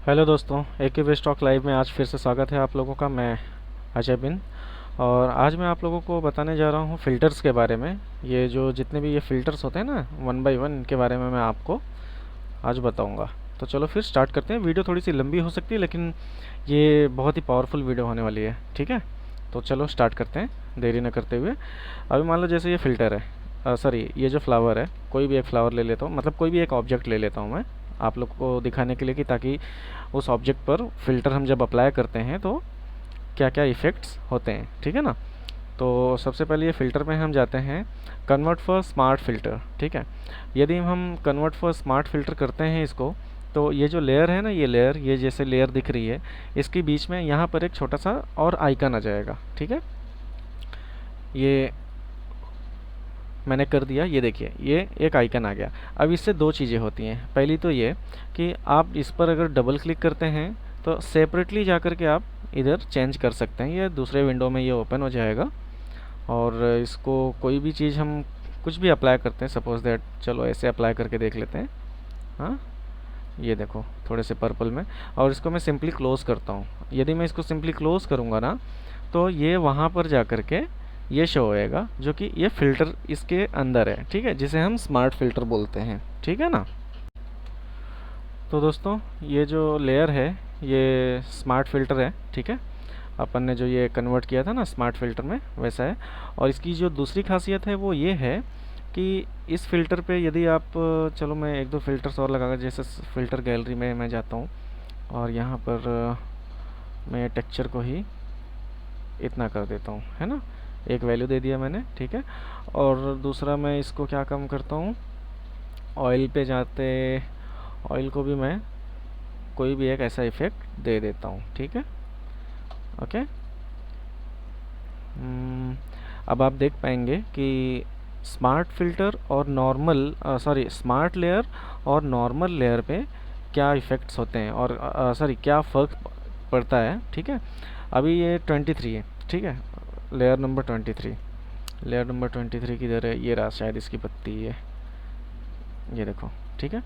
Hello दोस्तों, AK वे stock live में आज फिर से स्वागत है आप लोगों का। मैं अजय बिन। और आज मैं आप लोगों को बताने जा रहा हूँ फ़िल्टर्स के बारे में। ये जो जितने भी ये फ़िल्टर्स होते हैं ना, वन बाय वन, इनके बारे में मैं आपको आज बताऊँगा। तो चलो फिर स्टार्ट करते हैं। वीडियो थोड़ी सी लंबी हो सकती है, लेकिन ये बहुत ही पावरफुल वीडियो होने वाली है। ठीक है, तो चलो स्टार्ट करते हैं देरी न करते हुए। अभी मान लो जैसे ये फ़िल्टर है, सॉरी, ये जो फ्लावर है, कोई भी एक फ्लावर ले लेता हूँ, मतलब कोई भी एक ऑब्जेक्ट ले लेता हूँ मैं आप लोग को दिखाने के लिए, कि ताकि उस ऑब्जेक्ट पर फ़िल्टर हम जब अप्लाई करते हैं तो क्या क्या इफ़ेक्ट्स होते हैं। ठीक है ना। तो सबसे पहले ये फ़िल्टर में हम जाते हैं, कन्वर्ट फॉर स्मार्ट फ़िल्टर। ठीक है, यदि हम कन्वर्ट फॉर स्मार्ट फ़िल्टर करते हैं इसको, तो ये जो लेयर है ना, ये लेयर, ये जैसे लेयर दिख रही है, इसके बीच में यहाँ पर एक छोटा सा और आइकन आ जाएगा। ठीक है, ये मैंने कर दिया। ये देखिए, ये एक आइकन आ गया। अब इससे दो चीज़ें होती हैं। पहली तो ये कि आप इस पर अगर डबल क्लिक करते हैं तो सेपरेटली जा कर के आप इधर चेंज कर सकते हैं। ये दूसरे विंडो में ये ओपन हो जाएगा। और इसको कोई भी चीज़ हम कुछ भी अप्लाई करते हैं, सपोज दैट, चलो ऐसे अप्लाई करके देख लेते हैं। हाँ, ये देखो थोड़े से पर्पल में। और इसको मैं सिंपली क्लोज़ करता हूँ। यदि मैं इसको सिंपली क्लोज़ करूँगा ना, तो ये वहाँ पर जा कर के ये शो होएगा, जो कि ये फ़िल्टर इसके अंदर है। ठीक है, जिसे हम स्मार्ट फ़िल्टर बोलते हैं। ठीक है ना। तो दोस्तों, ये जो लेयर है ये स्मार्ट फ़िल्टर है। ठीक है, अपन ने जो ये कन्वर्ट किया था ना स्मार्ट फ़िल्टर में, वैसा है। और इसकी जो दूसरी खासियत है वो ये है कि इस फ़िल्टर पे यदि आप, चलो मैं एक दो फ़िल्टर्स और लगाकर, जैसे फ़िल्टर गैलरी में मैं जाता हूँ और यहाँ पर मैं टेक्सचर को ही इतना कर देता हूँ, है ना। एक वैल्यू दे दिया मैंने। ठीक है, और दूसरा मैं इसको क्या कम करता हूँ, ऑयल पे जाते, ऑयल को भी मैं कोई भी एक ऐसा इफ़ेक्ट दे देता हूँ। ठीक है, ओके। अब आप देख पाएंगे कि स्मार्ट फ़िल्टर और नॉर्मल, सॉरी, स्मार्ट लेयर और नॉर्मल लेयर पे क्या इफ़ेक्ट्स होते हैं, और सॉरी, क्या फ़र्क पड़ता है। ठीक है, अभी ये 23 है। ठीक है, लेयर नंबर 23, लेयर नंबर 23 किधर है, ये रहा शायद, इसकी पत्ती है, ये देखो। ठीक है,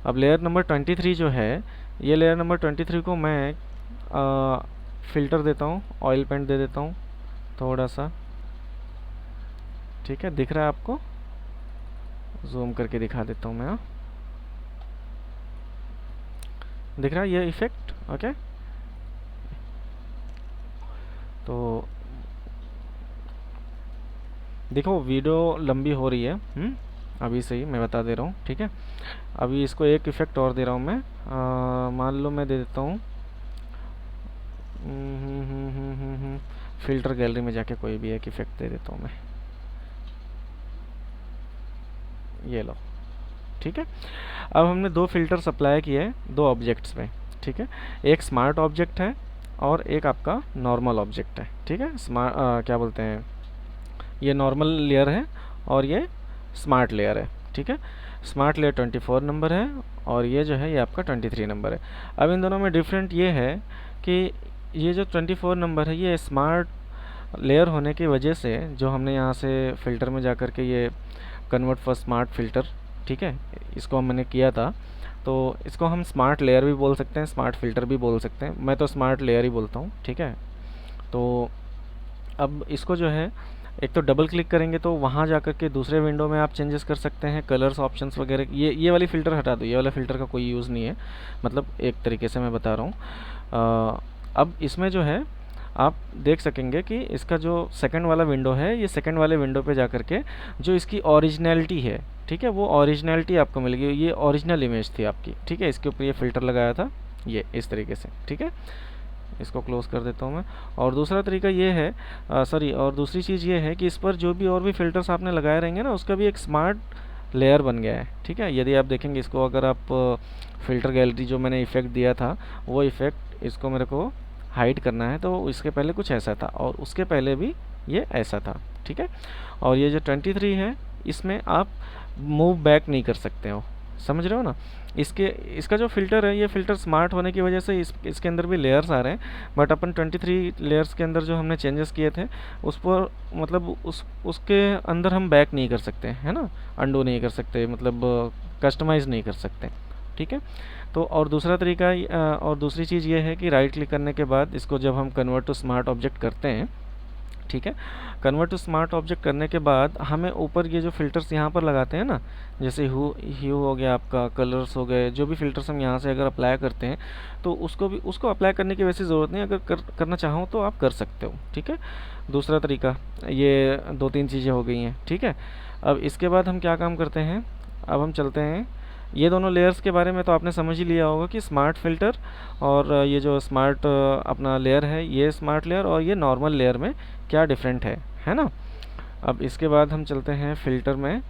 अब लेयर नंबर 23 जो है, ये लेयर नंबर 23 को मैं फ़िल्टर देता हूँ, ऑयल पेंट दे देता हूँ थोड़ा सा। ठीक है, दिख रहा है आपको, जूम करके दिखा देता हूँ मैं। हाँ, दिख रहा है ये इफ़ेक्ट। ओके, तो देखो वीडियो लंबी हो रही है। अभी से ही मैं बता दे रहा हूँ। ठीक है, अभी इसको एक इफ़ेक्ट और दे रहा हूँ मैं। मान लो मैं दे देता हूँ, फ़िल्टर गैलरी में जाके कोई भी एक इफ़ेक्ट दे देता हूँ मैं, ये लो। ठीक है, अब हमने दो फ़िल्टर्स अप्लाई किए हैं दो ऑब्जेक्ट्स में। ठीक है, एक स्मार्ट ऑब्जेक्ट है और एक आपका नॉर्मल ऑब्जेक्ट है। ठीक है, क्या बोलते हैं, ये नॉर्मल लेयर है और ये स्मार्ट लेयर है। ठीक है, स्मार्ट लेयर 24 नंबर है और ये जो है ये आपका 23 नंबर है। अब इन दोनों में डिफरेंट ये है कि ये जो 24 नंबर है, ये स्मार्ट लेयर होने की वजह से, जो हमने यहाँ से फ़िल्टर में जा कर के ये कन्वर्ट फॉर स्मार्ट फ़िल्टर, ठीक है, इसको मैंने किया था, तो इसको हम स्मार्ट लेयर भी बोल सकते हैं, स्मार्ट फ़िल्टर भी बोल सकते हैं। मैं तो स्मार्ट लेयर ही बोलता हूँ। ठीक है, तो अब इसको जो है, एक तो डबल क्लिक करेंगे तो वहाँ जा कर के दूसरे विंडो में आप चेंजेस कर सकते हैं, कलर्स, ऑप्शंस वगैरह। ये वाली फ़िल्टर हटा दो, ये वाला फ़िल्टर का कोई यूज़ नहीं है, मतलब एक तरीके से मैं बता रहा हूँ। अब इसमें जो है आप देख सकेंगे कि इसका जो सेकंड वाला विंडो है, ये सेकंड वाले विंडो पे जा कर के जो इसकी ओरिजिनलिटी है, ठीक है, वो ओरिजिनलिटी आपको मिलेगी। ये ओरिजिनल इमेज थी आपकी। ठीक है, इसके ऊपर ये फ़िल्टर लगाया था, ये इस तरीके से। ठीक है, इसको क्लोज़ कर देता हूँ मैं। और दूसरा तरीका ये है, सॉरी, और दूसरी चीज़ ये है कि इस पर जो भी और भी फ़िल्टर्स आपने लगाए रहेंगे ना, उसका भी एक स्मार्ट लेयर बन गया है। ठीक है, यदि आप देखेंगे इसको, अगर आप फ़िल्टर गैलरी जो मैंने इफ़ेक्ट दिया था, वो इफ़ेक्ट इसको मेरे को हाइड करना है, तो इसके पहले कुछ ऐसा था और उसके पहले भी ये ऐसा था। ठीक है, और ये जो 23 है, इसमें आप मूव बैक नहीं कर सकते हो, समझ रहे हो ना। इसका जो फ़िल्टर है, ये फ़िल्टर स्मार्ट होने की वजह से इसके अंदर भी लेयर्स आ रहे हैं, बट अपन 23 लेयर्स के अंदर जो हमने चेंजेस किए थे, उस पर मतलब उसके अंदर हम बैक नहीं कर सकते, है ना, अंडू नहीं कर सकते, मतलब कस्टमाइज़ नहीं कर सकते। ठीक है। तो और दूसरा तरीका और दूसरी चीज़ ये है कि राइट क्लिक करने के बाद इसको जब हम कन्वर्ट टू स्मार्ट ऑब्जेक्ट करते हैं, ठीक है, कन्वर्ट टू स्मार्ट ऑब्जेक्ट करने के बाद हमें ऊपर ये जो फ़िल्टर्स यहाँ पर लगाते हैं ना, जैसे ह्यू हो गया आपका, कलर्स हो गए, जो भी फ़िल्टर्स हम यहाँ से अगर अप्लाई करते हैं तो उसको अप्लाई करने की वैसी ज़रूरत नहीं, अगर करना चाहो तो आप कर सकते हो, ठीक है। दूसरा तरीका, ये दो तीन चीज़ें हो गई हैं, ठीक है। अब इसके बाद हम क्या काम करते हैं, अब हम चलते हैं, ये दोनों लेयर्स के बारे में तो आपने समझ ही लिया होगा कि स्मार्ट फ़िल्टर और ये जो स्मार्ट अपना लेयर है, ये स्मार्ट लेयर और ये नॉर्मल लेयर में क्या डिफरेंट है ना। अब इसके बाद हम चलते हैं फ़िल्टर में,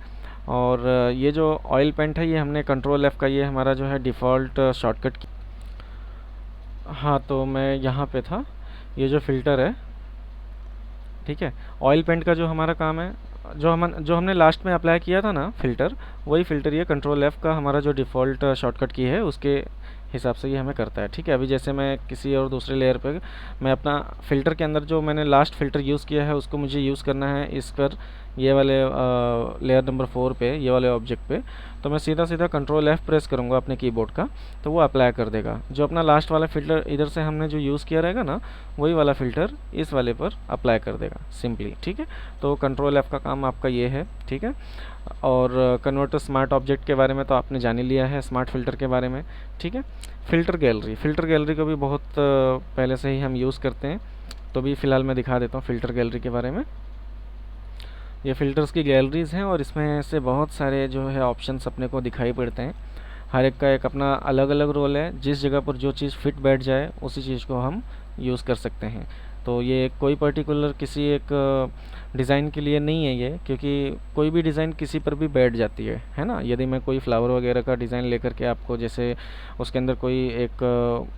और ये जो ऑयल पेंट है ये हमने कंट्रोल F का, ये हमारा जो है डिफ़ॉल्ट शॉर्टकट। हाँ, तो मैं यहाँ पे था, ये जो फ़िल्टर है, ठीक है, ऑयल पेंट का जो हमारा काम है, जो हमने लास्ट में अप्लाई किया था ना फ़िल्टर, वही फ़िल्टर ये कंट्रोल F का हमारा जो डिफ़ॉल्ट शॉर्टकट की है उसके हिसाब से ये हमें करता है, ठीक है। अभी जैसे मैं किसी और दूसरे लेयर पे, मैं अपना फ़िल्टर के अंदर जो मैंने लास्ट फ़िल्टर यूज़ किया है उसको मुझे यूज़ करना है इस पर, ये वाले लेयर नंबर 4 पे, ये वाले ऑब्जेक्ट पे, तो मैं सीधा सीधा कंट्रोल F प्रेस करूँगा अपने कीबोर्ड का, तो वो अप्लाई कर देगा। जो अपना लास्ट वाला फ़िल्टर इधर से हमने जो यूज़ किया रहेगा ना, वही वाला फ़िल्टर इस वाले पर अप्लाई कर देगा सिंपली, ठीक है। तो कंट्रोल F का काम आपका ये है, ठीक है। और कन्वर्ट टू स्मार्ट ऑब्जेक्ट के बारे में तो आपने जान ही लिया है, स्मार्ट फ़िल्टर के बारे में, ठीक है। फ़िल्टर गैलरी को भी बहुत पहले से ही हम यूज़ करते हैं, तो भी फ़िलहाल मैं दिखा देता हूँ फ़िल्टर गैलरी के बारे में। ये फ़िल्टर्स की गैलरीज़ हैं और इसमें से बहुत सारे जो है ऑप्शंस अपने को दिखाई पड़ते हैं, हर एक का एक अपना अलग अलग रोल है, जिस जगह पर जो चीज़ फिट बैठ जाए उसी चीज़ को हम यूज़ कर सकते हैं। तो ये कोई पर्टिकुलर किसी एक डिज़ाइन के लिए नहीं है ये, क्योंकि कोई भी डिज़ाइन किसी पर भी बैठ जाती है ना। यदि मैं कोई फ्लावर वगैरह का डिज़ाइन लेकर के आपको, जैसे उसके अंदर कोई एक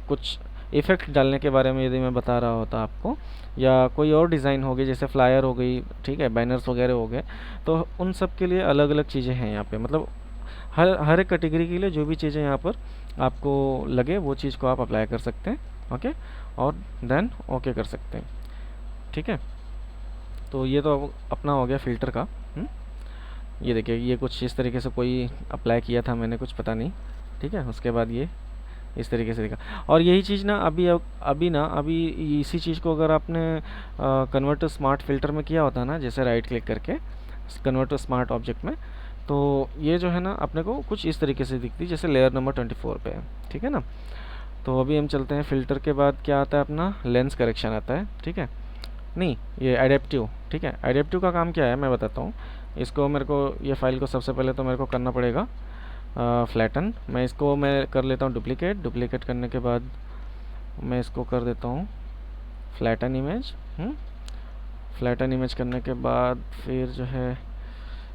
कुछ इफ़ेक्ट डालने के बारे में यदि मैं बता रहा होता आपको, या कोई और डिज़ाइन हो गई जैसे फ्लायर हो गई, ठीक है, बैनर्स वगैरह हो गए, तो उन सब के लिए अलग अलग चीज़ें हैं यहाँ पे, मतलब हर एक कैटेगरी के लिए जो भी चीज़ें यहाँ पर आपको लगे वो चीज़ को आप अप्लाई कर सकते हैं, ओके, और देन ओके कर सकते हैं, ठीक है। तो ये तो अपना हो गया फ़िल्टर का। ये देखिए, ये कुछ इस तरीके से कोई अप्लाई किया था मैंने, कुछ पता नहीं, ठीक है। उसके बाद ये इस तरीके से दिखा, और यही चीज़ ना अभी इसी चीज़ को अगर आपने कन्वर्ट टू स्मार्ट फ़िल्टर में किया होता ना, जैसे राइट क्लिक करके कन्वर्ट टू स्मार्ट ऑब्जेक्ट में, तो ये जो है ना अपने को कुछ इस तरीके से दिखती, जैसे लेयर नंबर 24 पे है, ठीक है ना। तो अभी हम चलते हैं फ़िल्टर के बाद क्या आता है, अपना लेंस करेक्शन आता है, ठीक है, नहीं ये एडेप्टिव, ठीक है। एडेप्टिव का काम क्या है मैं बताता हूँ। इसको मेरे को, ये फाइल को सबसे पहले तो मेरे को करना पड़ेगा फ्लैटन। मैं कर लेता हूँ डुप्लीकेट करने के बाद मैं इसको कर देता हूँ फ्लैटन इमेज। फ्लैटन इमेज करने के बाद फिर जो है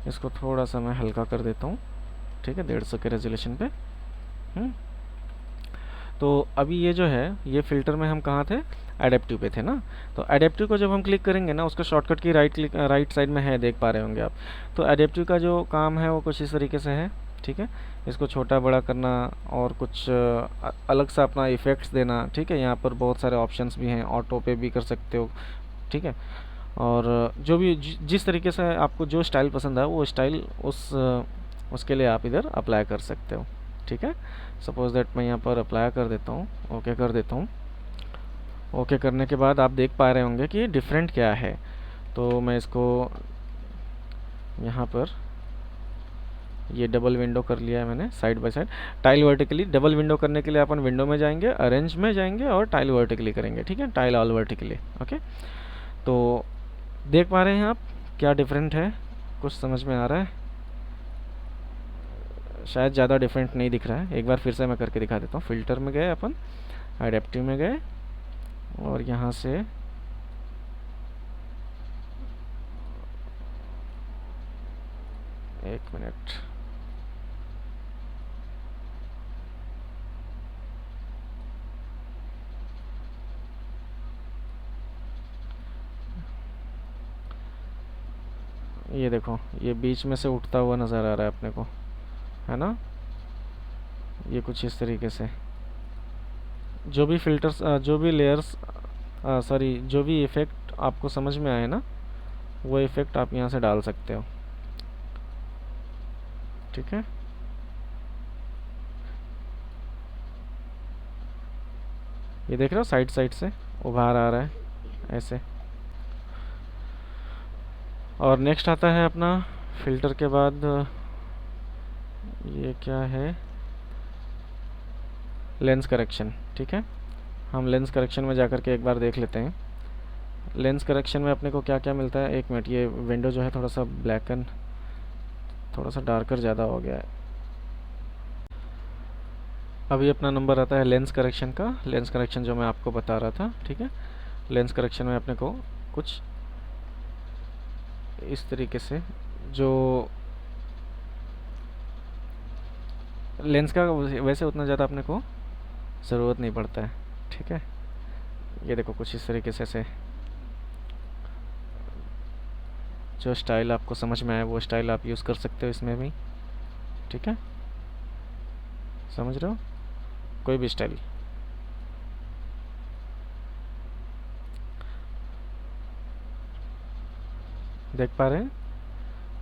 इसको थोड़ा सा मैं हल्का कर देता हूँ, ठीक है, 150 के रेजोल्यूशन पे। तो अभी ये जो है, ये फ़िल्टर में हम कहाँ थे, एडेप्टिव पे थे ना। तो एडेप्टिव को जब हम क्लिक करेंगे ना, उसका शॉर्टकट की राइट साइड में है, देख पा रहे होंगे आप। तो एडेप्टिव का जो काम है वो कुछ इस तरीके से है, ठीक है। इसको छोटा बड़ा करना और कुछ अलग सा अपना इफ़ेक्ट्स देना, ठीक है। यहाँ पर बहुत सारे ऑप्शंस भी हैं, ऑटो पे भी कर सकते हो, ठीक है। और जो भी जिस तरीके से आपको जो स्टाइल पसंद है वो स्टाइल उसके लिए आप इधर अप्लाई कर सकते हो, ठीक है। सपोज़ दैट मैं यहाँ पर अप्लाई कर देता हूँ, ओके कर देता हूँ। ओके करने के बाद आप देख पा रहे होंगे कि डिफरेंट क्या है। तो मैं इसको यहाँ पर ये डबल विंडो कर लिया है मैंने, side by side tile vertically. Double window करने के लिए अपन विंडो में जाएंगे, अरेंज में जाएंगे और टाइल वर्टिकली करेंगे, ठीक है, टाइल ऑल वर्टिकली, ओके। तो देख पा रहे हैं आप क्या डिफरेंट है, कुछ समझ में आ रहा है? शायद ज़्यादा डिफरेंट नहीं दिख रहा है, एक बार फिर से मैं करके दिखा देता हूँ। फ़िल्टर में गए अपन, एडेप्टिव में गए और यहाँ से एक मिनट, ये देखो, ये बीच में से उठता हुआ नज़र आ रहा है अपने को, है ना। ये कुछ इस तरीके से जो भी फ़िल्टर्स, जो भी लेयर्स, सॉरी, जो भी इफ़ेक्ट आपको समझ में आए ना, वो इफ़ेक्ट आप यहाँ से डाल सकते हो, ठीक है। ये देख रहे हो साइड साइड से उभार आ रहा है ऐसे। और नेक्स्ट आता है अपना फ़िल्टर के बाद ये क्या है, लेंस करेक्शन। ठीक है, हम लेंस करेक्शन में जाकर के एक बार देख लेते हैं। लेंस करेक्शन में अपने को क्या क्या मिलता है। एक मिनट, ये विंडो जो है थोड़ा सा ब्लैकन, थोड़ा सा डार्कर ज़्यादा हो गया है। अभी अपना नंबर आता है लेंस करेक्शन का। लेंस करेक्शन जो मैं आपको बता रहा था। ठीक है, लेंस करेक्शन में अपने को कुछ इस तरीके से, जो लेंस का वैसे उतना ज़्यादा अपने को ज़रूरत नहीं पड़ता है। ठीक है, ये देखो कुछ इस तरीके से जो स्टाइल आपको समझ में आए वो स्टाइल आप यूज़ कर सकते हो इसमें भी। ठीक है, समझ रहे हो, कोई भी स्टाइल। देख पा रहे हैं।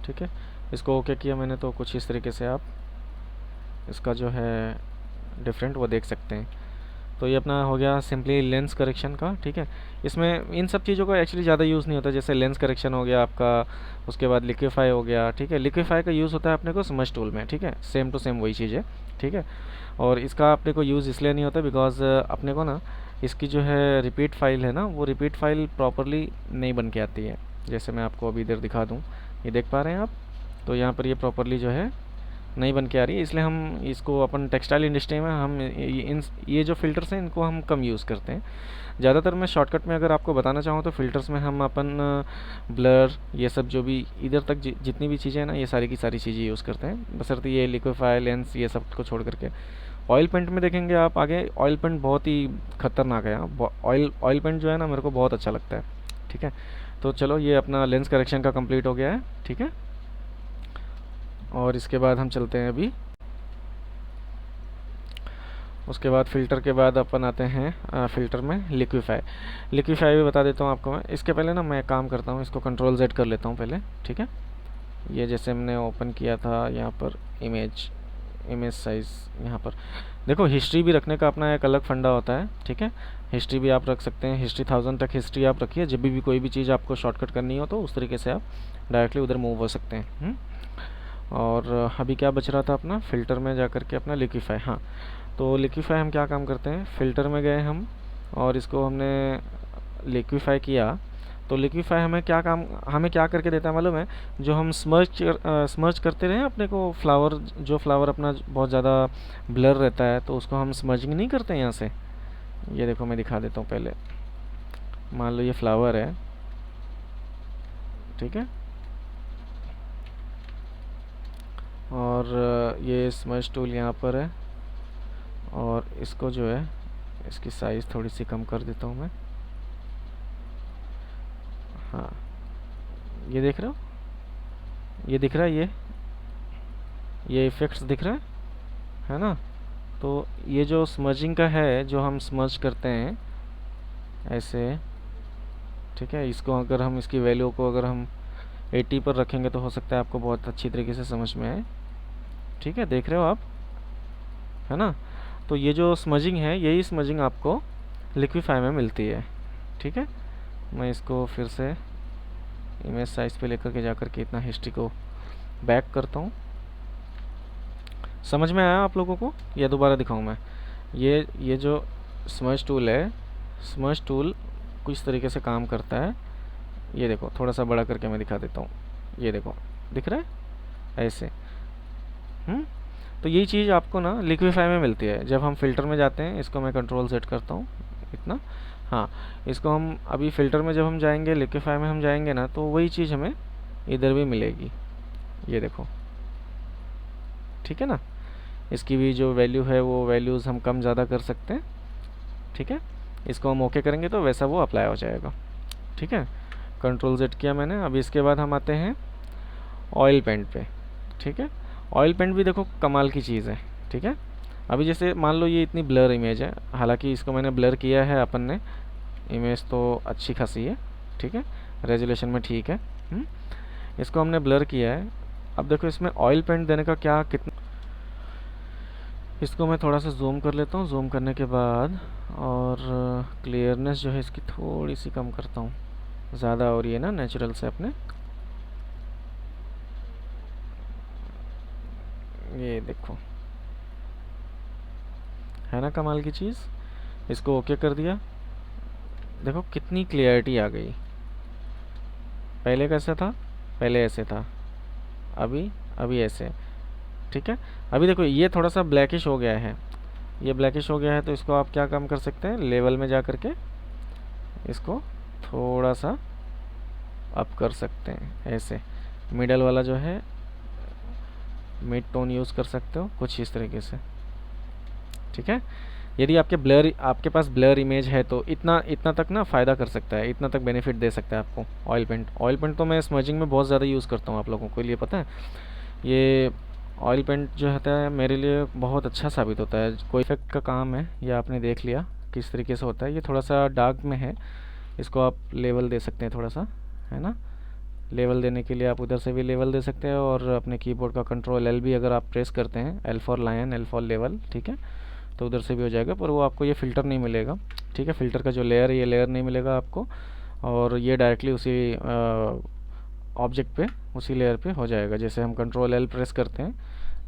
ठीक है, इसको ओके किया मैंने तो कुछ इस तरीके से आप इसका जो है डिफरेंट वो देख सकते हैं। तो ये अपना हो गया सिंपली लेंस करेक्शन का। ठीक है, इसमें इन सब चीज़ों का एक्चुअली ज़्यादा यूज़ नहीं होता। जैसे लेंस करेक्शन हो गया आपका, उसके बाद लिक्विफाई हो गया। ठीक है, लिक्विफाई का यूज़ होता है अपने को स्मज टूल में। ठीक है, सेम टू सेम वही चीज़ है। ठीक है, और इसका अपने को यूज़ इसलिए नहीं होता बिकॉज अपने को ना इसकी जो है रिपीट फाइल है ना, वो रिपीट फाइल प्रॉपरली नहीं बन के आती है। जैसे मैं आपको अभी इधर दिखा दूँ, ये देख पा रहे हैं आप। तो यहाँ पर ये प्रॉपरली जो है नहीं बन के आ रही है, इसलिए हम इसको अपन टेक्सटाइल इंडस्ट्री में हम ये जो फ़िल्टर्स हैं इनको हम कम यूज़ करते हैं। ज़्यादातर मैं शॉर्टकट में अगर आपको बताना चाहूँ तो फ़िल्टर्स में हम अपन ब्लर, ये सब जो भी इधर तक जितनी भी चीज़ें हैं ना, ये सारी की सारी चीज़ें यूज़ करते हैं, बशर्ते ये लिक्विफाई, लेंस, ये सब को छोड़ करके। ऑयल पेंट में देखेंगे आप आगे, ऑयल पेंट बहुत ही खतरनाक है। ऑयल पेंट जो है ना मेरे को बहुत अच्छा लगता है। ठीक है, तो चलो ये अपना लेंस करेक्शन का कंप्लीट हो गया है। ठीक है, और इसके बाद हम चलते हैं अभी, उसके बाद फ़िल्टर के बाद अपन आते हैं फ़िल्टर में लिक्विफाई। लिक्विफाई भी बता देता हूँ आपको मैं। इसके पहले ना मैं काम करता हूँ, इसको कंट्रोल Z कर लेता हूँ पहले। ठीक है, ये जैसे हमने ओपन किया था यहाँ पर इमेज साइज़, यहाँ पर देखो हिस्ट्री भी रखने का अपना एक अलग फंडा होता है। ठीक है, हिस्ट्री भी आप रख सकते हैं। हिस्ट्री 1000 तक हिस्ट्री आप रखिए। जब भी कोई भी चीज़ आपको शॉर्टकट करनी हो तो उस तरीके से आप डायरेक्टली उधर मूव हो सकते हैं। और अभी क्या बच रहा था अपना, फ़िल्टर में जा कर के अपना लिक्विफाई। हाँ, तो लिक्विफाई हम क्या काम करते हैं, फ़िल्टर में गए हम और इसको हमने लिक्विफाई किया। तो लिक्विफाई हमें क्या करके देता है मालूम है, जो हम स्मर्ज करते रहे अपने को फ्लावर, जो फ्लावर अपना बहुत ज़्यादा ब्लर रहता है तो उसको हम स्मर्जिंग नहीं करते यहाँ से। ये देखो मैं दिखा देता हूँ पहले। मान लो ये फ्लावर है। ठीक है, और ये स्मज टूल यहाँ पर है, और इसको जो है इसकी साइज़ थोड़ी सी कम कर देता हूँ मैं। हाँ, ये देख रहे हो, ये दिख रहा है, ये इफ़ेक्ट्स दिख रहा है ना। तो ये जो स्मजिंग का है, जो हम स्मज करते हैं ऐसे। ठीक है, इसको अगर हम इसकी वैल्यू को अगर हम 80 पर रखेंगे तो हो सकता है आपको बहुत अच्छी तरीके से समझ में आए। ठीक है, देख रहे हो आप, है ना। तो ये जो स्मजिंग है, यही स्मजिंग आपको लिक्विफाई में मिलती है। ठीक है, मैं इसको फिर से इमेज साइज़ पे लेकर के जाकर के इतना हिस्ट्री को बैक करता हूँ। समझ में आया आप लोगों को, या दोबारा दिखाऊँ मैं। ये जो स्मज टूल है, स्मज टूल कुछ तरीके से काम करता है। ये देखो थोड़ा सा बड़ा करके मैं दिखा देता हूँ। ये देखो दिख रहा है ऐसे। तो यही चीज़ आपको ना लिक्विफाई में मिलती है। जब हम फ़िल्टर में जाते हैं, इसको मैं कंट्रोल Z करता हूँ इतना। हाँ, इसको हम अभी फ़िल्टर में जब हम जाएंगे, लिक्विफाई में हम जाएंगे ना, तो वही चीज़ हमें इधर भी मिलेगी। ये देखो, ठीक है ना। इसकी भी जो वैल्यू है वो वैल्यूज़ हम कम ज़्यादा कर सकते हैं। ठीक है, इसको हम ओके करेंगे तो वैसा वो अप्लाई हो जाएगा। ठीक है, कंट्रोल Z किया मैंने। अभी इसके बाद हम आते हैं ऑयल पेंट पे। ठीक है, ऑयल पेंट भी देखो कमाल की चीज़ है। ठीक है, अभी जैसे मान लो ये इतनी ब्लर इमेज है, हालांकि इसको मैंने ब्लर किया है अपन ने, इमेज तो अच्छी खासी है। ठीक है, रेजोल्यूशन में ठीक है। इसको हमने ब्लर किया है। अब देखो इसमें ऑयल पेंट देने का क्या, कितना इसको मैं थोड़ा सा जूम कर लेता हूँ, जूम करने के बाद और क्लियरनेस जो है इसकी थोड़ी सी कम करता हूँ, ज़्यादा हो रही है ना नेचुरल से अपने। ये देखो, है ना कमाल की चीज़। इसको ओके कर दिया, देखो कितनी क्लियरिटी आ गई। पहले कैसा था, पहले ऐसे था, अभी अभी ऐसे। ठीक है, अभी देखो ये थोड़ा सा ब्लैकिश हो गया है, ये ब्लैकिश हो गया है, तो इसको आप क्या काम कर सकते हैं, लेवल में जा करके इसको थोड़ा सा अप कर सकते हैं ऐसे। मिडल वाला जो है मिड टोन यूज़ कर सकते हो कुछ इस तरीके से। ठीक है, यदि आपके पास ब्लर इमेज है तो इतना इतना तक ना फ़ायदा कर सकता है, इतना तक बेनिफिट दे सकता है आपको ऑयल पेंट तो मैं स्मजिंग में बहुत ज़्यादा यूज़ करता हूँ, आप लोगों को लिए पता है। ये ऑयल पेंट जो होता है मेरे लिए बहुत अच्छा साबित होता है, कोई इफेक्ट का काम है, ये आपने देख लिया किस तरीके से होता है। ये थोड़ा सा डार्क में है, इसको आप लेवल दे सकते हैं थोड़ा सा, है ना। लेवल देने के लिए आप उधर से भी लेवल दे सकते हैं, और अपने कीबोर्ड का कंट्रोल एल भी अगर आप प्रेस करते हैं, L for lion, L for level, ठीक है, तो उधर से भी हो जाएगा। पर वो आपको ये फ़िल्टर नहीं मिलेगा, ठीक है, फ़िल्टर का जो लेयर है ये लेयर नहीं मिलेगा आपको, और ये डायरेक्टली उसी ऑब्जेक्ट पे, उसी लेयर पे हो जाएगा। जैसे हम कंट्रोल एल प्रेस करते हैं,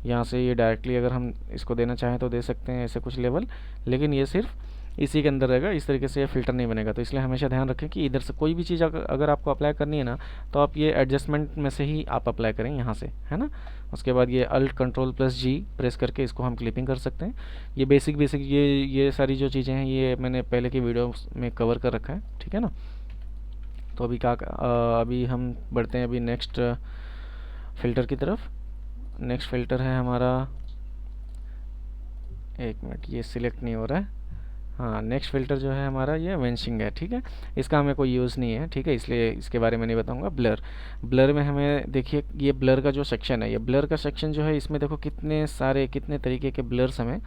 यहाँ से ये डायरेक्टली अगर हम इसको देना चाहें तो दे सकते हैं ऐसे कुछ लेवल, लेकिन ये सिर्फ इसी के अंदर रहेगा, इस तरीके से ये फ़िल्टर नहीं बनेगा। तो इसलिए हमेशा ध्यान रखें कि इधर से कोई भी चीज़ अगर आपको अप्लाई करनी है ना, तो आप ये एडजस्टमेंट में से ही आप अप्लाई करें यहाँ से, है ना। उसके बाद ये अल्ट कंट्रोल प्लस जी प्रेस करके इसको हम क्लिपिंग कर सकते हैं। ये बेसिक बेसिक ये सारी जो चीज़ें हैं ये मैंने पहले की वीडियो में कवर कर रखा है, ठीक है ना। तो अभी हम बढ़ते हैं अभी नेक्स्ट फ़िल्टर की तरफ। नेक्स्ट फ़िल्टर है हमारा, एक मिनट ये सिलेक्ट नहीं हो रहा है, हाँ नेक्स्ट फ़िल्टर जो है हमारा ये वेंशिंग है, ठीक है। इसका हमें कोई यूज़ नहीं है, ठीक है, इसलिए इसके बारे में नहीं बताऊंगा। ब्लर में हमें देखिए, ये ब्लर का जो सेक्शन है, ये ब्लर का सेक्शन जो है, इसमें देखो कितने तरीके के ब्लर्स हमें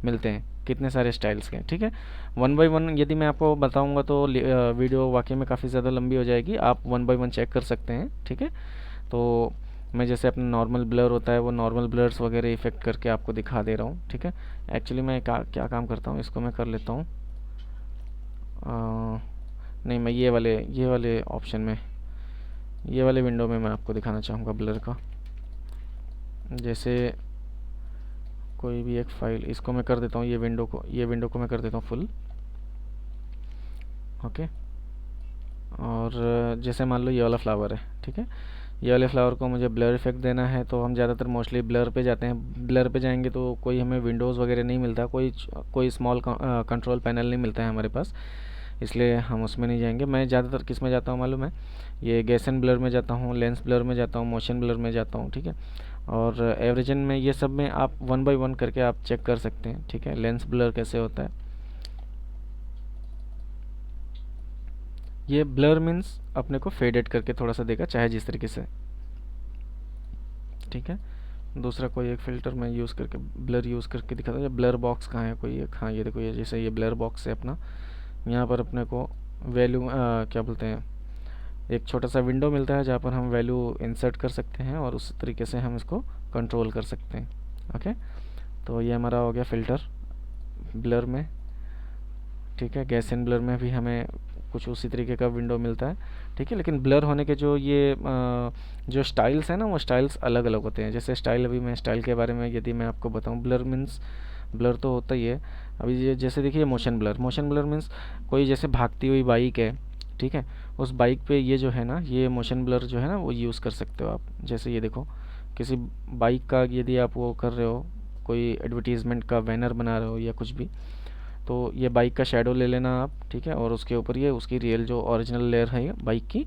मिलते हैं, कितने सारे स्टाइल्स के, ठीक है। वन बाय वन यदि मैं आपको बताऊंगा तो वीडियो वाकई में काफ़ी ज़्यादा लंबी हो जाएगी, आप वन बाय वन चेक कर सकते हैं, ठीक है। तो मैं जैसे अपना नॉर्मल ब्लर होता है वो नॉर्मल ब्लर्स वगैरह इफेक्ट करके आपको दिखा दे रहा हूँ, ठीक है। एक्चुअली मैं क्या काम करता हूँ, इसको मैं कर लेता हूँ, नहीं मैं ये वाले ऑप्शन में, ये वाले विंडो में मैं आपको दिखाना चाहूँगा ब्लर का। जैसे कोई भी एक फाइल, इसको मैं कर देता हूँ, ये विंडो को मैं कर देता हूँ फुल, ओके। और जैसे मान लो ये वाला फ्लावर है, ठीक है, ये वाले फ्लावर को मुझे ब्लर इफेक्ट देना है, तो हम ज़्यादातर मोस्टली ब्लर पे जाते हैं। ब्लर पे जाएंगे तो कोई हमें विंडोज़ वगैरह नहीं मिलता, कोई स्मॉल कंट्रोल पैनल नहीं मिलता है हमारे पास, इसलिए हम उसमें नहीं जाएंगे। मैं ज़्यादातर किस में जाता हूँ मालूम है, ये गैसन ब्लर में जाता हूँ, लेंस ब्लर में जाता हूँ, मोशन ब्लर में जाता हूँ, ठीक है। और एवरेजन में, ये सब में आप वन बाय वन करके आप चेक कर सकते हैं, ठीक है। लेंस ब्लर कैसे होता है, ये ब्लर मीन्स अपने को फेडेड करके थोड़ा सा देगा, चाहे जिस तरीके से, ठीक है। दूसरा कोई एक फ़िल्टर मैं यूज़ करके ब्लर यूज़ करके दिखाता हूँ। ब्लर बॉक्स कहाँ है, कोई एक, हाँ ये देखो, ये जैसे ये ब्लर बॉक्स है अपना, यहाँ पर अपने को वैल्यू क्या बोलते हैं, एक छोटा सा विंडो मिलता है जहाँ पर हम वैल्यू इंसर्ट कर सकते हैं, और उस तरीके से हम इसको कंट्रोल कर सकते हैं, ओके। तो ये हमारा हो गया फ़िल्टर ब्लर में, ठीक है। गैसियन ब्लर में भी हमें कुछ उसी तरीके का विंडो मिलता है, ठीक है। लेकिन ब्लर होने के जो स्टाइल्स हैं ना, वो स्टाइल्स अलग अलग होते हैं। जैसे स्टाइल, अभी मैं स्टाइल के बारे में यदि मैं आपको बताऊं, ब्लर मीन्स ब्लर तो होता ही है। अभी ये जैसे देखिए मोशन ब्लर मीन्स कोई जैसे भागती हुई बाइक है, ठीक है, उस बाइक पे ये जो है ना, ये मोशन ब्लर जो है ना वो यूज़ कर सकते हो आप। जैसे ये देखो, किसी बाइक का यदि आप वो कर रहे हो, कोई एडवर्टीज़मेंट का बैनर बना रहे हो या कुछ भी, तो ये बाइक का शेडो ले लेना आप, ठीक है, और उसके ऊपर ये उसकी रियल जो ओरिजिनल लेयर है बाइक की,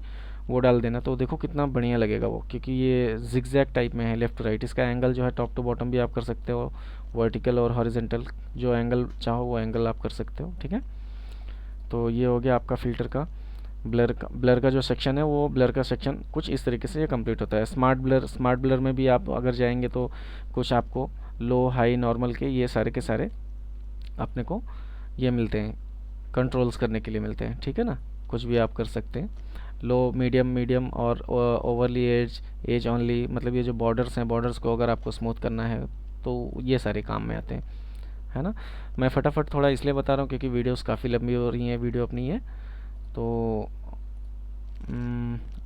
वो डाल देना। तो देखो कितना बढ़िया लगेगा वो, क्योंकि ये जिगजैग टाइप में है, लेफ़्ट टू राइट। इसका एंगल जो है टॉप टू बॉटम भी आप कर सकते हो, वर्टिकल और हॉरिजेंटल, जो एंगल चाहो वो एंगल आप कर सकते हो, ठीक है। तो ये हो गया आपका फ़िल्टर का। ब्लर का जो सेक्शन है, वो ब्लर का सेक्शन कुछ इस तरीके से ये कंप्लीट होता है। स्मार्ट ब्लर में भी आप अगर जाएंगे तो कुछ आपको लो हाई नॉर्मल के ये सारे के सारे अपने को ये मिलते हैं, कंट्रोल्स करने के लिए मिलते हैं, ठीक है ना। कुछ भी आप कर सकते हैं, लो मीडियम और ओवरली एज ऑनली, मतलब ये जो बॉर्डर्स हैं, बॉर्डर्स को अगर आपको स्मूथ करना है तो ये सारे काम में आते हैं, है ना। मैं फटाफट थोड़ा इसलिए बता रहा हूँ क्योंकि वीडियोस काफ़ी लंबी हो रही हैं, वीडियो अपनी है। तो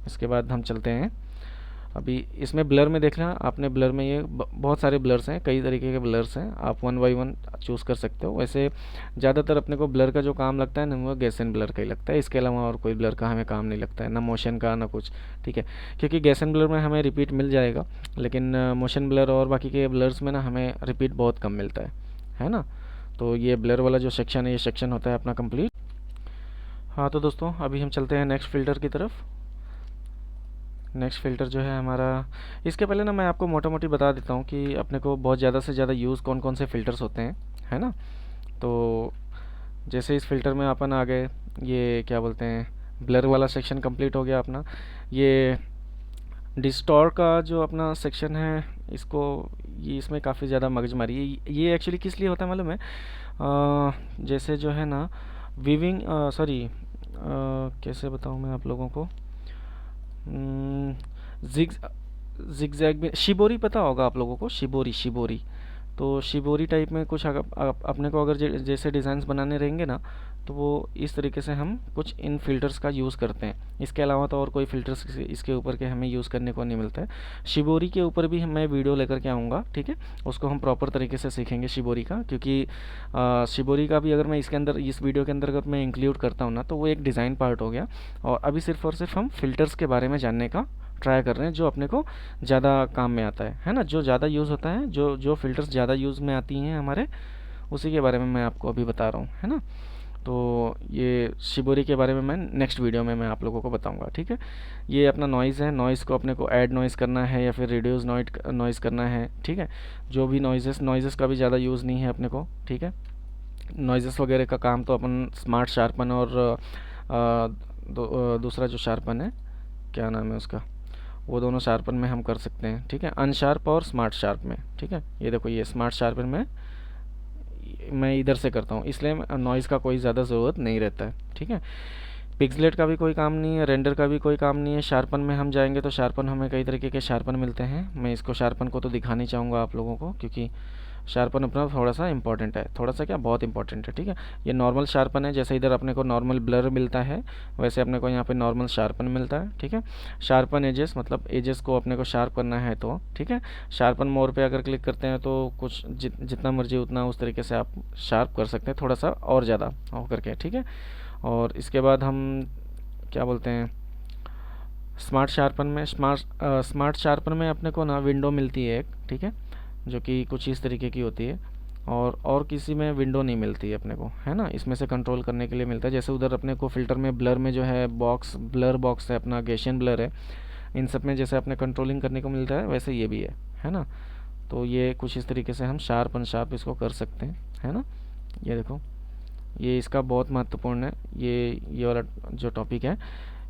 इसके बाद हम चलते हैं। अभी इसमें ब्लर में देखना आपने, ब्लर में ये बहुत सारे ब्लर्स हैं, कई तरीके के ब्लर्स हैं, आप वन बाई वन चूज़ कर सकते हो। वैसे ज़्यादातर अपने को ब्लर का जो काम लगता है ना, वो गैसन ब्लर का ही लगता है, इसके अलावा और कोई ब्लर का हमें काम नहीं लगता है, ना मोशन का ना कुछ, ठीक है। क्योंकि गैसन ब्लर में हमें रिपीट मिल जाएगा, लेकिन मोशन ब्लर और बाकी के ब्लर्स में ना हमें रिपीट बहुत कम मिलता है ना। तो ये ब्लर वाला जो सेक्शन है, ये सेक्शन होता है अपना कंप्लीट। हाँ तो दोस्तों, अभी हम चलते हैं नेक्स्ट फ़िल्टर की तरफ। नेक्स्ट फ़िल्टर जो है हमारा, इसके पहले ना मैं आपको मोटा मोटी बता देता हूँ कि अपने को बहुत ज़्यादा से ज़्यादा यूज़ कौन कौन से फ़िल्टर्स होते हैं, है ना। तो जैसे इस फ़िल्टर में अपन आ गए, ये क्या बोलते हैं, ब्लर वाला सेक्शन कंप्लीट हो गया अपना। ये डिस्टॉर्ट का जो अपना सेक्शन है, इसको ये इसमें काफ़ी ज़्यादा मगजमारी है। ये एक्चुअली किस लिए होता है मालूम है? जैसे जो है ना वीविंग, सॉरी, कैसे बताऊँ मैं आप लोगों को, जिग जिगजैग में शिबोरी पता होगा आप लोगों को, शिबोरी शिबोरी। तो शिबोरी टाइप में कुछ अगर अपने को अगर जैसे डिज़ाइंस बनाने रहेंगे ना, तो वो इस तरीके से हम कुछ इन फ़िल्टर्स का यूज़ करते हैं। इसके अलावा तो और कोई फ़िल्टर्स इसके ऊपर के हमें यूज़ करने को नहीं मिलता है। शिबोरी के ऊपर भी मैं वीडियो लेकर के आऊँगा, ठीक है। उसको हम प्रॉपर तरीके से सीखेंगे शिबोरी का, क्योंकि शिबोरी का भी अगर मैं इसके अंदर, इस वीडियो के अंदर अगर मैं इंक्लूड करता हूँ ना, तो वो एक डिज़ाइन पार्ट हो गया। और अभी सिर्फ और सिर्फ हम फ़िल्टर्स के बारे में जानने का ट्राई कर रहे हैं, जो अपने को ज़्यादा काम में आता है ना, जो ज़्यादा यूज़ होता है, जो जो फ़िल्टर्स ज़्यादा यूज़ में आती हैं हमारे, उसी के बारे में मैं आपको अभी बता रहा हूँ, है ना। तो ये शिबोरी के बारे में मैं नेक्स्ट वीडियो में मैं आप लोगों को बताऊंगा, ठीक है। ये अपना नॉइज़ है, नॉइज़ को अपने को ऐड नॉइज़ करना है या फिर रिड्यूस नॉइज़ करना है, ठीक है। जो भी नॉइज़ेस का भी ज़्यादा यूज़ नहीं है अपने को, ठीक है। नॉइज़ेस वगैरह का काम तो अपन स्मार्ट शार्पन और दूसरा जो शार्पन है, क्या नाम है उसका, वो दोनों शार्पन में हम कर सकते हैं, ठीक है। अनशार्प और स्मार्ट शार्प में, ठीक है। ये देखो, ये स्मार्ट शार्पन में मैं इधर से करता हूँ, इसलिए नॉइज़ का कोई ज़्यादा ज़रूरत नहीं रहता है, ठीक है। पिक्सलेट का भी कोई काम नहीं है, रेंडर का भी कोई काम नहीं है। शार्पन में हम जाएंगे तो शार्पन हमें कई तरीके के शार्पन मिलते हैं। मैं इसको शार्पन को तो दिखा नहीं चाहूँगा आप लोगों को, क्योंकि शार्पन अपना थोड़ा सा इंपॉर्टेंट है, थोड़ा सा क्या, बहुत इंपॉर्टेंट है, ठीक है। ये नॉर्मल शार्पन है, जैसे इधर अपने को नॉर्मल ब्लर मिलता है, वैसे अपने को यहाँ पे नॉर्मल शार्पन मिलता है, ठीक है। शार्पन एजेस, मतलब एजेस को अपने को शार्प करना है तो, ठीक है। शार्पन मोर पे अगर क्लिक करते हैं तो कुछ जितना मर्जी उतना उस तरीके से आप शार्प कर सकते हैं, थोड़ा सा और ज़्यादा हो करके, ठीक है। और इसके बाद हम क्या बोलते हैं, स्मार्ट शार्पन में, स्मार्ट शार्पन में अपने को ना विंडो मिलती है एक, ठीक है, जो कि कुछ इस तरीके की होती है। और किसी में विंडो नहीं मिलती है अपने को, है ना। इसमें से कंट्रोल करने के लिए मिलता है, जैसे उधर अपने को फ़िल्टर में ब्लर में जो है ब्लर बॉक्स है अपना, गैसियन ब्लर है, इन सब में जैसे अपने कंट्रोलिंग करने को मिलता है, वैसे ये भी है ना। तो ये कुछ इस तरीके से हम शार्प अनशार्प इसको कर सकते हैं, है ना। ये देखो, ये इसका बहुत महत्वपूर्ण है, ये वाला जो टॉपिक है,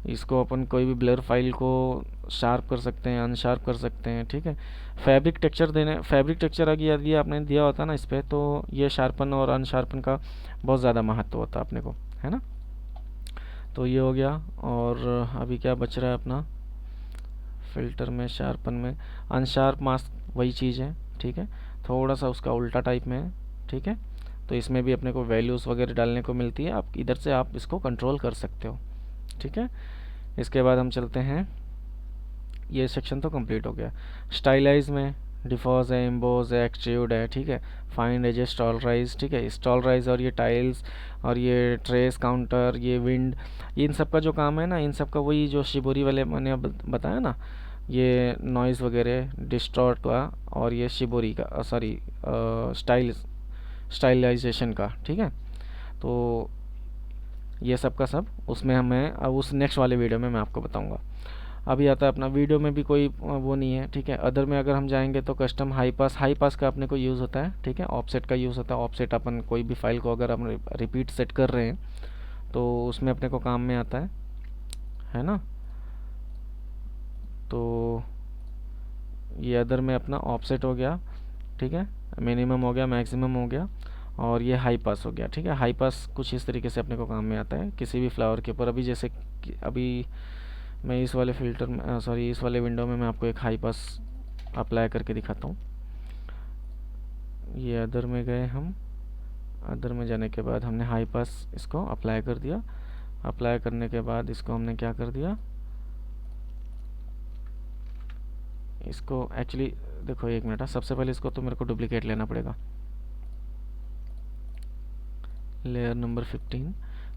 इसको अपन कोई भी ब्लर फाइल को शार्प कर सकते हैं, अनशार्प कर सकते हैं, ठीक है। फैब्रिक टेक्सचर अगर यदि आपने दिया होता ना इस पर, तो ये शार्पन और अनशार्पन का बहुत ज़्यादा महत्व होता अपने को, है ना। तो ये हो गया। और अभी क्या बच रहा है अपना फ़िल्टर में, शार्पन में, अनशार्प मास्क वही चीज़ है, ठीक है। थोड़ा सा उसका उल्टा टाइप में है, ठीक है। तो इसमें भी अपने को वैल्यूज़ वगैरह डालने को मिलती है, आप इधर से आप इसको कंट्रोल कर सकते हो, ठीक है। इसके बाद हम चलते हैं, ये सेक्शन तो कंप्लीट हो गया। स्टाइलाइज में डिफॉज है, एम्बोज है, एक्सट्रूड है, ठीक है। फाइंड एजेस, स्टॉलराइज, ठीक है। स्टॉलराइज और ये टाइल्स और ये ट्रेस काउंटर, ये विंड, इन सब का जो काम है ना, इन सब का वही जो शिबोरी वाले मैंने बताया ना, ये नॉइज़ वगैरह डिस्टॉर्ट का, और ये शिबोरी का, सॉरी, स्टाइलाइजेशन का, ठीक है। तो ये सब का सब उसमें हमें अब उस नेक्स्ट वाले वीडियो में मैं आपको बताऊंगा। अभी आता है अपना वीडियो में भी कोई वो नहीं है, ठीक है। अदर में अगर हम जाएंगे तो कस्टम हाई पास का अपने को यूज़ होता है, ठीक है। ऑफसेट का यूज़ होता है। ऑफसेट अपन कोई भी फाइल को अगर हम रिपीट सेट कर रहे हैं तो उसमें अपने को काम में आता है ना। तो ये अदर में अपना ऑफसेट हो गया, ठीक है। मिनिमम हो गया, मैक्सिमम हो गया, और ये हाई पास हो गया, ठीक है। हाई पास कुछ इस तरीके से अपने को काम में आता है किसी भी फ्लावर के ऊपर। अभी जैसे अभी मैं इस वाले फ़िल्टर में, सॉरी, इस वाले विंडो में मैं आपको एक हाई पास अप्लाई करके दिखाता हूँ। ये अदर में गए हम, अदर में जाने के बाद हमने हाई पास इसको अप्लाई कर दिया। अप्लाई करने के बाद इसको हमने क्या कर दिया, इसको एक्चुअली देखो, एक मिनट, सबसे पहले इसको तो मेरे को डुप्लीकेट लेना पड़ेगा। लेयर नंबर 15,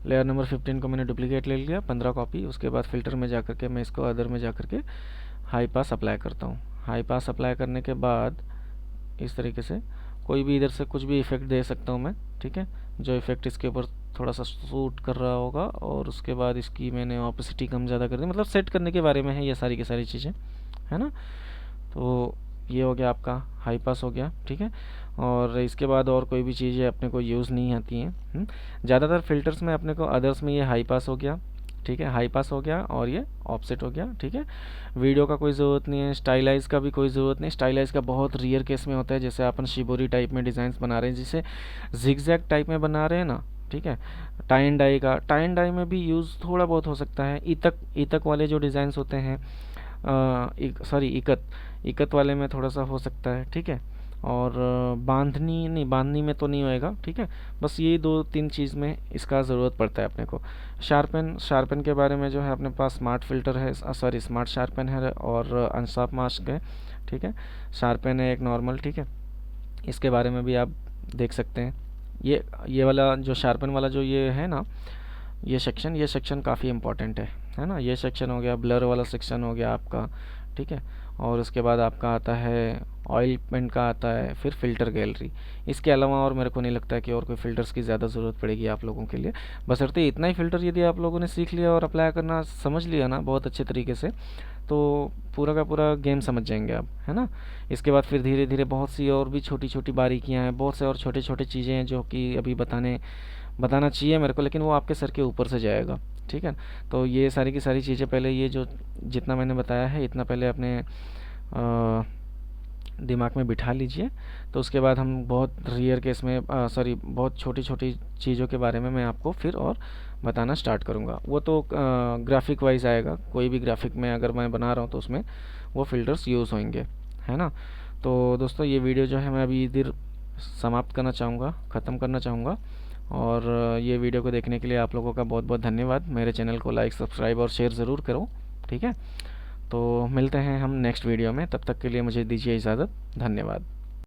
लेयर नंबर 15 को मैंने डुप्लीकेट ले लिया 15 कॉपी। उसके बाद फ़िल्टर में जा कर के मैं इसको अदर में जा कर के हाई पास अप्लाई करता हूँ। हाई पास अप्लाई करने के बाद इस तरीके से कोई भी इधर से कुछ भी इफ़ेक्ट दे सकता हूँ मैं, ठीक है, जो इफ़ेक्ट इसके ऊपर थोड़ा सा सूट कर रहा होगा। और उसके बाद इसकी मैंने ऑपेसिटी कम ज़्यादा कर दी, मतलब सेट करने के बारे में है ये सारी की सारी चीज़ें, है ना। तो ये हो गया आपका हाई पास हो गया, ठीक है। और इसके बाद और कोई भी चीज़ें अपने को यूज़ नहीं आती हैं। ज़्यादातर फ़िल्टर्स में अपने को अदर्स में ये हाई पास हो गया, ठीक है, हाई पास हो गया, और ये ऑफसेट हो गया, ठीक है। वीडियो का कोई ज़रूरत नहीं है, स्टाइलाइज का भी कोई ज़रूरत नहीं। स्टाइलाइज का बहुत रेयर केस में होता है, जैसे अपन शिबोरी टाइप में डिज़ाइंस बना रहे हैं, जिसे जिगजैग टाइप में बना रहे हैं ना, ठीक है। टाई एंड डाई का, टाई एंड डाई में भी यूज़ थोड़ा बहुत हो सकता है। इतक इतक वाले जो डिज़ाइंस होते हैं, सॉरी इकत इकत वाले में थोड़ा सा हो सकता है, ठीक है। और बांधनी नहीं, बांधनी में तो नहीं होएगा, ठीक है। बस ये दो तीन चीज़ में इसका ज़रूरत पड़ता है अपने को। शार्पन, शार्पन के बारे में जो है अपने पास स्मार्ट फ़िल्टर है, सॉरी स्मार्ट शार्पन है, और अनशार्प मास्क है, ठीक है। शार्पन है एक नॉर्मल, ठीक है। इसके बारे में भी आप देख सकते हैं। ये वाला जो शार्पन वाला जो ये है ना, ये सेक्शन काफ़ी इम्पोर्टेंट है ना। ये सेक्शन हो गया, ब्लर वाला सेक्शन हो गया आपका, ठीक है। और उसके बाद आपका आता है ऑयल पेंट का आता है, फिर फ़िल्टर गैलरी। इसके अलावा और मेरे को नहीं लगता कि और कोई फ़िल्टर्स की ज़्यादा ज़रूरत पड़ेगी आप लोगों के लिए। बशर्ते इतना ही फ़िल्टर यदि आप लोगों ने सीख लिया और अप्लाई करना समझ लिया ना बहुत अच्छे तरीके से, तो पूरा का पूरा गेम समझ जाएंगे आप, है ना। इसके बाद फिर धीरे धीरे बहुत सी और भी छोटी छोटी बारीकियाँ हैं, बहुत से और छोटे छोटे चीज़ें हैं जो कि अभी बताना चाहिए मेरे को, लेकिन वो आपके सर के ऊपर से जाएगा, ठीक है। तो ये सारी की सारी चीज़ें पहले, ये जो जितना मैंने बताया है इतना पहले अपने दिमाग में बिठा लीजिए। तो उसके बाद हम बहुत रेयर केस में, सॉरी बहुत छोटी छोटी चीज़ों के बारे में मैं आपको फिर और बताना स्टार्ट करूँगा। वो तो ग्राफिक वाइज आएगा, कोई भी ग्राफिक में अगर मैं बना रहा हूँ तो उसमें वो फ़िल्टर्स यूज़ होंगे, है ना। तो दोस्तों ये वीडियो जो है मैं अभी इधर समाप्त करना चाहूँगा, ख़त्म करना चाहूँगा। और ये वीडियो को देखने के लिए आप लोगों का बहुत बहुत धन्यवाद। मेरे चैनल को लाइक, सब्सक्राइब और शेयर ज़रूर करो, ठीक है। तो मिलते हैं हम नेक्स्ट वीडियो में, तब तक के लिए मुझे दीजिए इजाज़त। धन्यवाद।